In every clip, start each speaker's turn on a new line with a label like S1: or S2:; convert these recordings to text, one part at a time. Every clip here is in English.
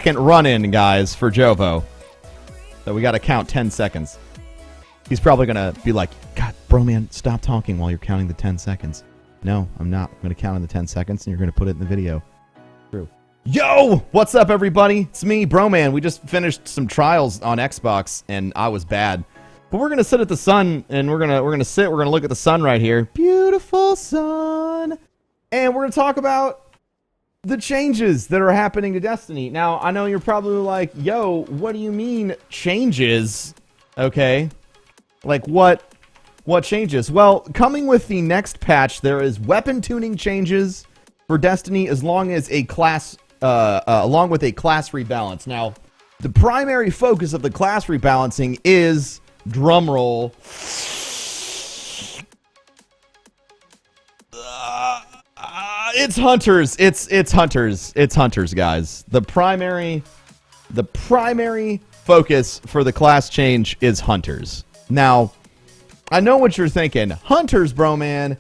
S1: second run-in, guys, for Jovo. So we got to count 10 seconds. He's probably going to be like, God, bro, man, stop talking while you're counting the 10 seconds. No, I'm not. I'm going to count in the 10 seconds, and you're going to put it in the video. True. Yo! What's up, everybody? It's me, Broman. We just finished some trials on Xbox, and I was bad. But we're going to sit at the sun, and we're going to look at the sun right here. Beautiful sun. And we're going to talk about the changes that are happening to Destiny. Now, I know you're probably like, yo, what do you mean changes? Okay. Like, what changes? Well, coming with the next patch, there is weapon tuning changes for Destiny along with a class rebalance. Now, the primary focus of the class rebalancing is, drumroll, it's hunters. It's hunters. It's hunters, guys. The primary focus for the class change is hunters. Now, I know what you're thinking. Hunters, bro, man.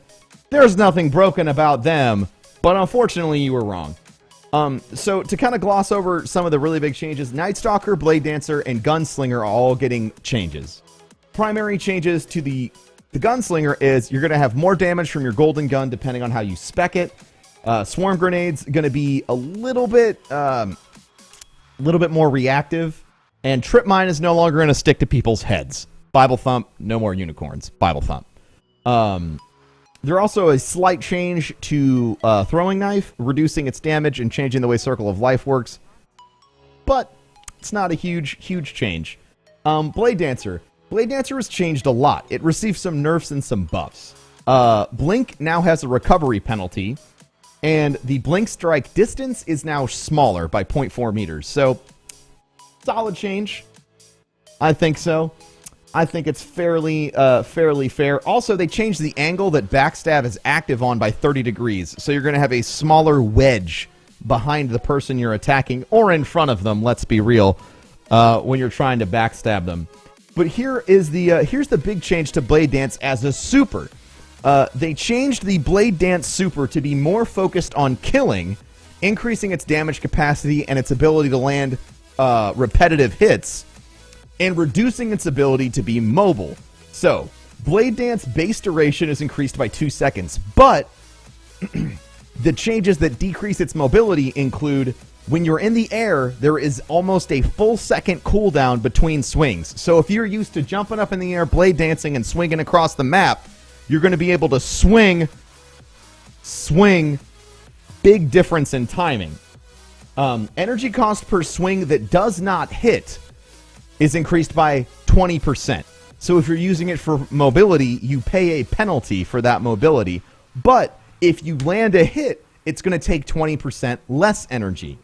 S1: There's nothing broken about them, but unfortunately, you were wrong. So to kind of gloss over some of the really big changes, Night Stalker, Blade Dancer, and Gunslinger are all getting changes. Primary changes to the Gunslinger is you're going to have more damage from your golden gun depending on how you spec it. Swarm grenades going to be a little bit more reactive, and trip mine is no longer going to stick to people's heads. Bible thump, no more unicorns. Bible thump. There also a slight change to throwing knife, reducing its damage and changing the way Circle of Life works, but it's not a huge change. Blade Dancer. Blade Dancer has changed a lot. It received some nerfs and some buffs. Blink now has a recovery penalty, and the blink strike distance is now smaller by 0.4 meters. So, solid change. I think so. I think it's fairly fair. Also, they changed the angle that Backstab is active on by 30 degrees. So you're going to have a smaller wedge behind the person you're attacking, or in front of them, let's be real, when you're trying to backstab them. But here's the big change to Blade Dance as a super. They changed the Blade Dance super to be more focused on killing, increasing its damage capacity and its ability to land repetitive hits, and reducing its ability to be mobile. So, Blade Dance base duration is increased by 2 seconds, but the changes that decrease its mobility include when you're in the air, there is almost a full second cooldown between swings. So if you're used to jumping up in the air, blade dancing, and swinging across the map, you're going to be able to swing, big difference in timing. Energy cost per swing that does not hit is increased by 20%. So if you're using it for mobility, you pay a penalty for that mobility. But if you land a hit, it's going to take 20% less energy.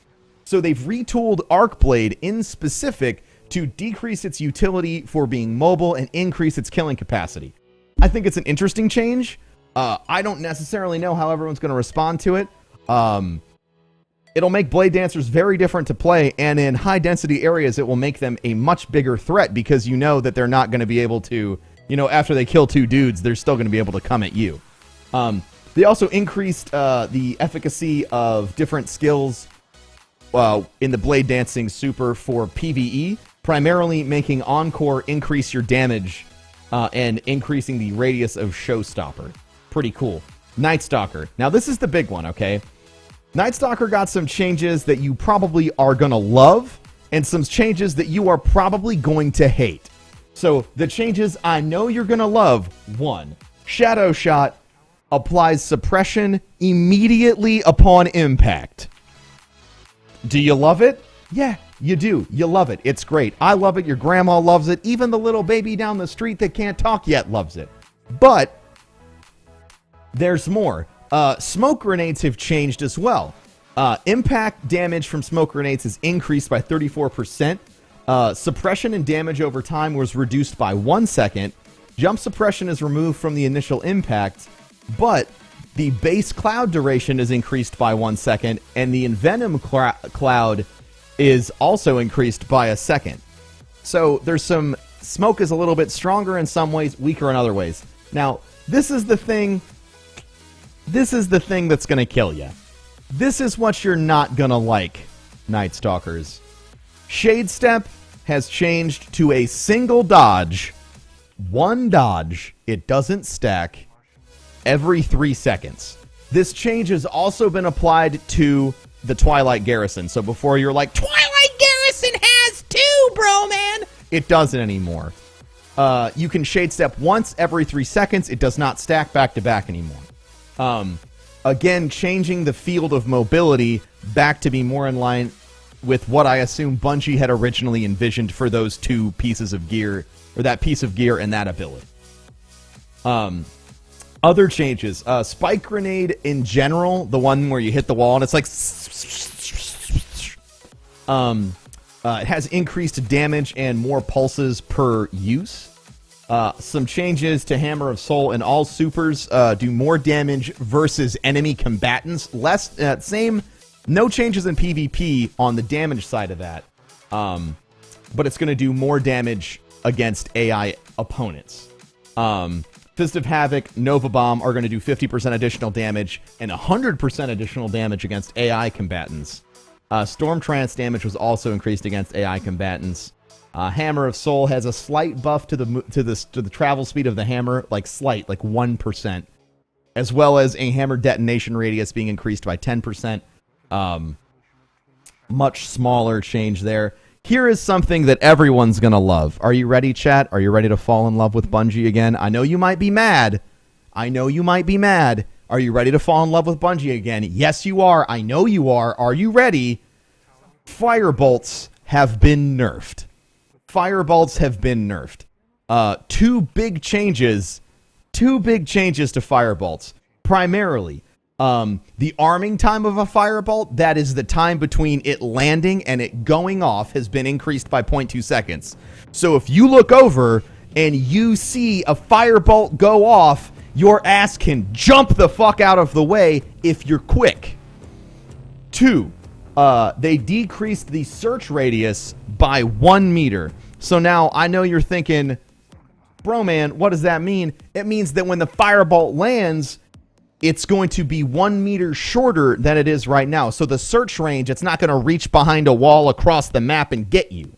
S1: So they've retooled Arcblade in specific to decrease its utility for being mobile and increase its killing capacity. I think it's an interesting change. I don't necessarily know how everyone's going to respond to it. It'll make Blade Dancers very different to play, and in high-density areas, it will make them a much bigger threat because you know that they're not going to be able to, after they kill 2 dudes, they're still going to be able to come at you. They also increased the efficacy of different skills in the Blade Dancing Super for PvE, primarily making Encore increase your damage and increasing the radius of Showstopper. Pretty cool. Night Stalker. Now, this is the big one, okay? Night Stalker got some changes that you probably are going to love, and some changes that you are probably going to hate. So, the changes I know you're going to love. 1. Shadow Shot applies suppression immediately upon impact. Do you love it? Yeah, you do. You love it. It's great. I love it. Your grandma loves it. Even the little baby down the street that can't talk yet loves it. But there's more. Smoke grenades have changed as well. Impact damage from smoke grenades is increased by 34%. Suppression and damage over time was reduced by 1 second. Jump suppression is removed from the initial impact, but the base cloud duration is increased by 1 second, and the envenom cloud is also increased by a second. So there's some smoke is a little bit stronger in some ways, weaker in other ways. Now, this is the thing that's going to kill you. This is what you're not going to like, Night Stalkers. Shade Step has changed to a single dodge. One dodge. It doesn't stack. Every 3 seconds. This change has also been applied to the Twilight Garrison. So before you're like, Twilight Garrison has 2, bro, man. It doesn't anymore. You can Shade Step once every 3 seconds. It does not stack back to back anymore. Again, changing the field of mobility back to be more in line with what I assume Bungie had originally envisioned for those 2 pieces of gear, or that piece of gear and that ability. Other changes. Spike Grenade in general, the one where you hit the wall and it's like... it has increased damage and more pulses per use. Some changes to Hammer of Soul, and all supers do more damage versus enemy combatants. No changes in PvP on the damage side of that. But it's going to do more damage against AI opponents. Fist of Havoc, Nova Bomb are going to do 50% additional damage and 100% additional damage against AI combatants. Storm Trance damage was also increased against AI combatants. Hammer of Soul has a slight buff to the travel speed of the hammer, like 1%, as well as a hammer detonation radius being increased by 10%. Much smaller change there. Here is something that everyone's gonna love. Are you ready, chat? Are you ready to fall in love with Bungie again? I know you might be mad. Are you ready to fall in love with Bungie again? Yes, you are. I know you are. Are you ready? Firebolts have been nerfed. Two big changes to Firebolts. Primarily, the arming time of a firebolt, that is the time between it landing and it going off, has been increased by 0.2 seconds. So if you look over and you see a firebolt go off, your ass can jump the fuck out of the way if you're quick. 2, they decreased the search radius by 1 meter. So now I know you're thinking, bro, man, what does that mean? It means that when the firebolt lands, it's going to be 1 meter shorter than it is right now. So the search range, it's not going to reach behind a wall across the map and get you.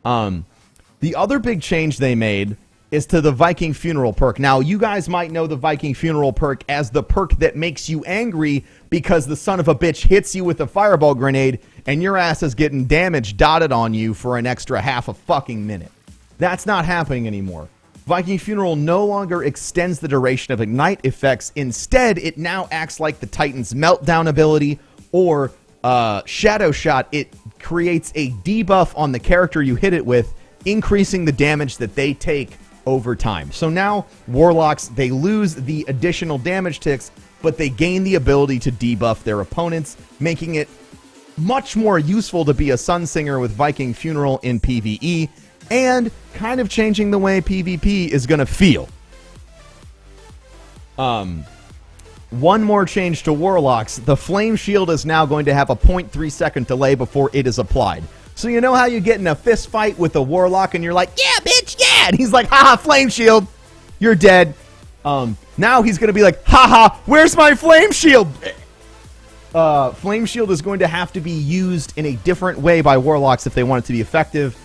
S1: The other big change they made is to the Viking Funeral perk. Now, you guys might know the Viking Funeral perk as the perk that makes you angry because the son of a bitch hits you with a fireball grenade and your ass is getting damage dotted on you for an extra half a fucking minute. That's not happening anymore. Viking Funeral no longer extends the duration of ignite effects. Instead, it now acts like the Titan's Meltdown ability or Shadow Shot. It creates a debuff on the character you hit it with, increasing the damage that they take over time. So now, Warlocks, they lose the additional damage ticks, but they gain the ability to debuff their opponents, making it much more useful to be a Sunsinger with Viking Funeral in PvE, and kind of changing the way PvP is going to feel. One more change to Warlocks. The Flame Shield is now going to have a 0.3 second delay before it is applied. So you know how you get in a fist fight with a Warlock and you're like, yeah, bitch, yeah! And he's like, haha, Flame Shield, you're dead. Now he's going to be like, haha, where's my Flame Shield? Flame Shield is going to have to be used in a different way by Warlocks if they want it to be effective.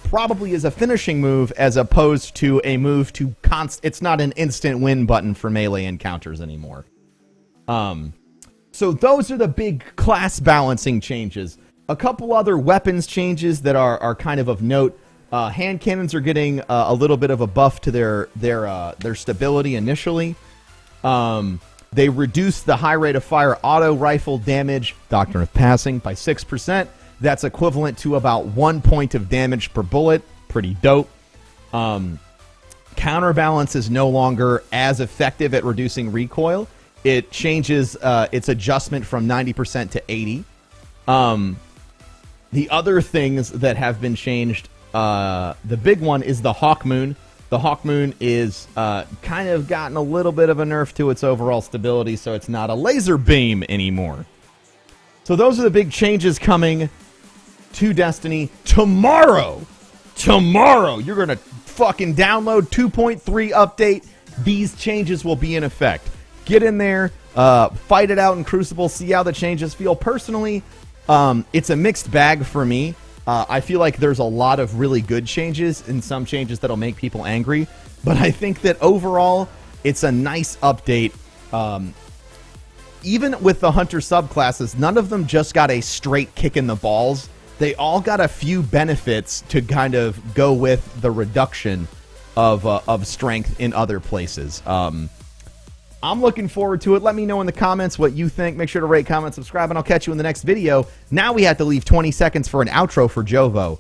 S1: Probably as a finishing move as opposed to a move to it's not an instant win button for melee encounters anymore. So those are the big class balancing changes. A couple other weapons changes that are kind of note. Hand cannons are getting a little bit of a buff to their stability initially. They reduced the high rate of fire auto rifle damage, Doctrine of Passing, by 6%. That's equivalent to about 1 point of damage per bullet. Pretty dope. Counterbalance is no longer as effective at reducing recoil. It changes its adjustment from 90% to 80%. The other things that have been changed, the big one is the Hawk Moon. The Hawk Moon is kind of gotten a little bit of a nerf to its overall stability, so it's not a laser beam anymore. So those are the big changes coming to Destiny. Tomorrow, you're going to fucking download 2.3 update. These changes will be in effect. Get in there, fight it out in Crucible, see how the changes feel. Personally, it's a mixed bag for me. I feel like there's a lot of really good changes and some changes that'll make people angry, but I think that overall it's a nice update. Even with the hunter subclasses, none of them just got a straight kick in the balls. They all got a few benefits to kind of go with the reduction of strength in other places. I'm looking forward to it. Let me know in the comments what you think. Make sure to rate, comment, subscribe, and I'll catch you in the next video. Now we have to leave 20 seconds for an outro for Jovo.